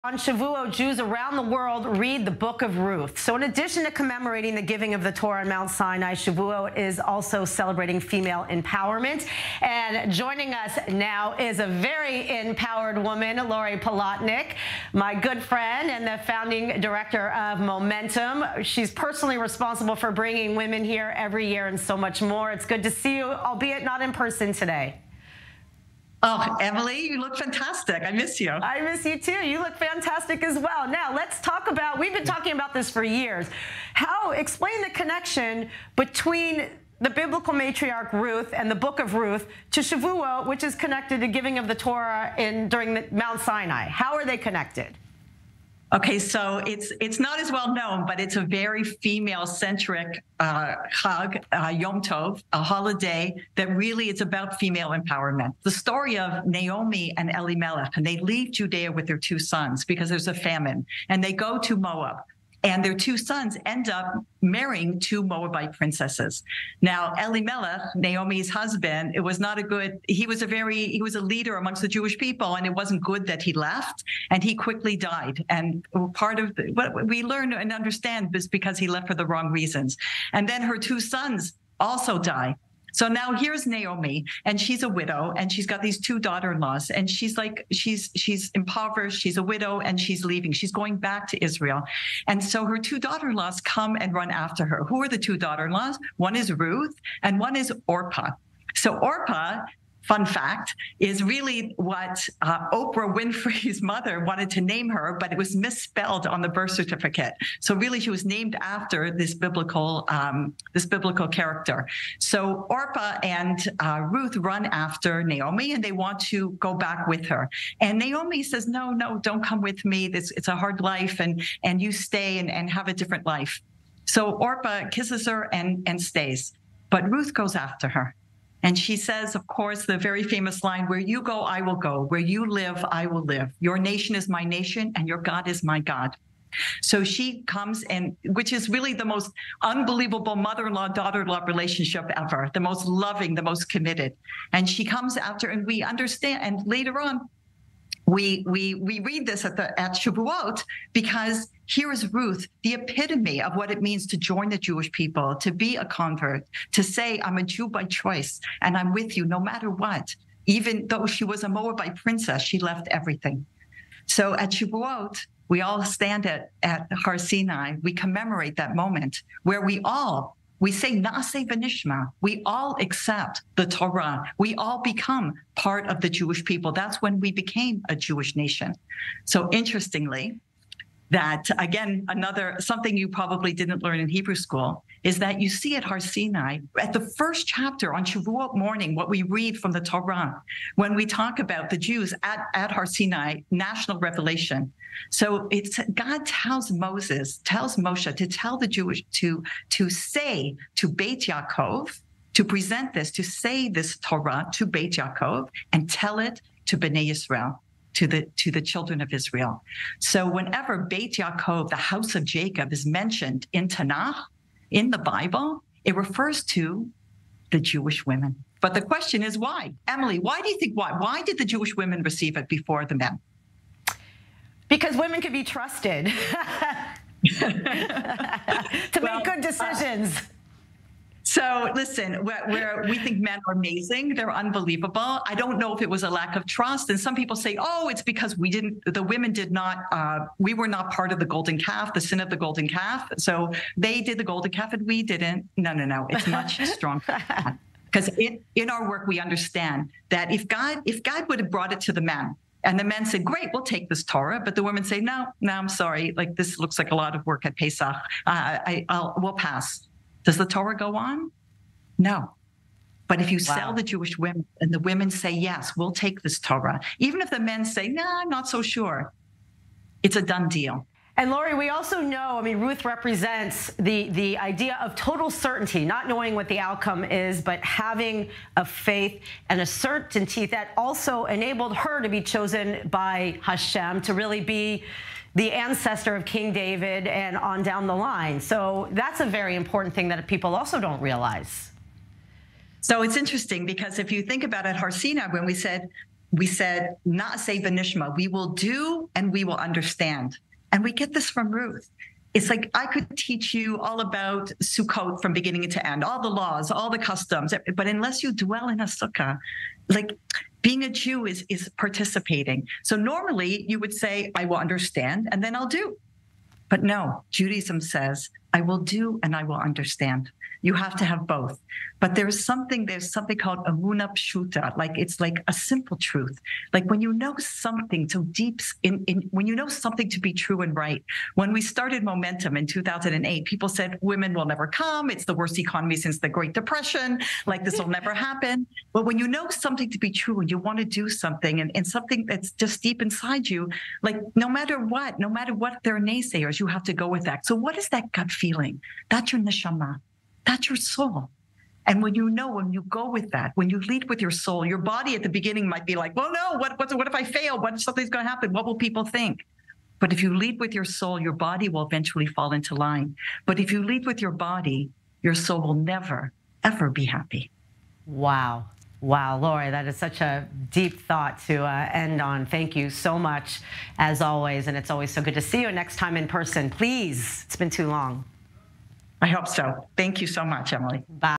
On Shavuot, Jews around the world read the Book of Ruth. So in addition to commemorating the giving of the Torah on Mount Sinai, Shavuot is also celebrating female empowerment. And joining us now is a very empowered woman, Lori Palatnik, my good friend and the founding director of Momentum. She's personally responsible for bringing women here every year and so much more. It's good to see you, albeit not in person today. Oh, Emily, you look fantastic. I miss you. I miss you too. You look fantastic as well. Now, let's talk about, we've been talking about this for years. Explain the connection between the biblical matriarch Ruth and the Book of Ruth to Shavuot, which is connected to giving of the Torah during the Mount Sinai. How are they connected? Okay, so it's not as well known, but it's a very female-centric Chag, Yom Tov, a holiday that really is about female empowerment. The story of Naomi and Elimelech, and they leave Judea with their two sons because there's a famine, and they go to Moab. And their two sons end up marrying two Moabite princesses. Now, Elimelech, Naomi's husband, it was not a good, he was a leader amongst the Jewish people, and it wasn't good that he left, and he quickly died. And part of what we learn and understand is because he left for the wrong reasons. And then her two sons also die. So now here's Naomi, and she's a widow, and she's got these two daughter-in-laws, and she's impoverished, she's a widow, and she's leaving. She's going back to Israel. And so her two daughter-in-laws come and run after her. Who are the two daughter-in-laws? One is Ruth, and one is Orpah. So Orpah, fun fact, is really what Oprah Winfrey's mother wanted to name her, but it was misspelled on the birth certificate. So really, she was named after this biblical character. So Orpah and Ruth run after Naomi, and they want to go back with her. And Naomi says, "No, don't come with me. It's a hard life, and you stay and have a different life." So Orpah kisses her and stays, but Ruth goes after her. And she says, of course, the very famous line, "Where you go, I will go. Where you live, I will live. Your nation is my nation, and your God is my God." So she comes, and which is really the most unbelievable mother-in-law, daughter-in-law relationship ever, the most loving, the most committed. And she comes after, and we understand, and later on, we read this at Shavuot, because here is Ruth, the epitome of what it means to join the Jewish people, to be a convert, to say, "I'm a Jew by choice, and I'm with you no matter what." Even though she was a Moabite princess, she left everything. So at Shavuot, we all stand at Har Sinai. We commemorate that moment where we say Na'aseh v'nishma. We all accept the Torah. We all become part of the Jewish people. That's when we became a Jewish nation. So interestingly, that again, something you probably didn't learn in Hebrew school is that you see at Har Sinai, at the first chapter on Shavuot morning, what we read from the Torah, when we talk about the Jews at Har Sinai, national revelation. So it's God tells Moshe to tell the Jewish, to say to Beit Yaakov, to present this, to say this Torah to Beit Yaakov and tell it to Bnei Yisrael, to the children of Israel. So whenever Beit Yaakov, the house of Jacob, is mentioned in Tanakh, in the Bible, it refers to the Jewish women. But the question is why? Emily, why do you think why? Why did the Jewish women receive it before the men? Because women can be trusted to make good decisions. So listen, where we think men are amazing, they're unbelievable. I don't know if it was a lack of trust. And some people say, oh, it's because we were not part of the golden calf, the sin of the golden calf. So they did the golden calf and we didn't. No. It's much stronger than that. Because in our work, we understand that if God would have brought it to the men, and the men said, great, we'll take this Torah. But the women say, no, I'm sorry. Like, this looks like a lot of work at Pesach. We'll pass. Does the Torah go on? No. But if you sell the Jewish women and the women say, yes, we'll take this Torah, even if the men say, no, I'm not so sure, it's a done deal. And Lori, we also know, Ruth represents the idea of total certainty, not knowing what the outcome is, but having a faith and a certainty that also enabled her to be chosen by Hashem to really be the ancestor of King David and on down the line. So that's a very important thing that people also don't realize. So it's interesting because if you think about it, Har Sinai, when we said, we said, Na'aseh v'nishma, we will do and we will understand. And we get this from Ruth. It's like I could teach you all about Sukkot from beginning to end, all the laws, all the customs, but unless you dwell in a sukkah, like being a Jew is participating. So normally you would say, I will understand and then I'll do. But no, Judaism says, I will do and I will understand. You have to have both. But there's something called emunah pshuta, like it's like a simple truth. Like when you know something so deep when you know something to be true and right. When we started Momentum in 2008, people said women will never come. It's the worst economy since the Great Depression. Like this will never happen. But when you know something to be true and you want to do something and something that's just deep inside you, like no matter what there are naysayers, you have to go with that. So what is that gut feeling? That's your neshama. That's your soul. And when you go with that, when you lead with your soul, your body at the beginning might be like, well, no, what if I fail? What if something's going to happen? What will people think? But if you lead with your soul, your body will eventually fall into line. But if you lead with your body, your soul will never, ever be happy. Wow. Wow, Lori, that is such a deep thought to end on. Thank you so much, as always. And it's always so good to see you next time in person. Please, it's been too long. I hope so. Thank you so much, Emily. Bye.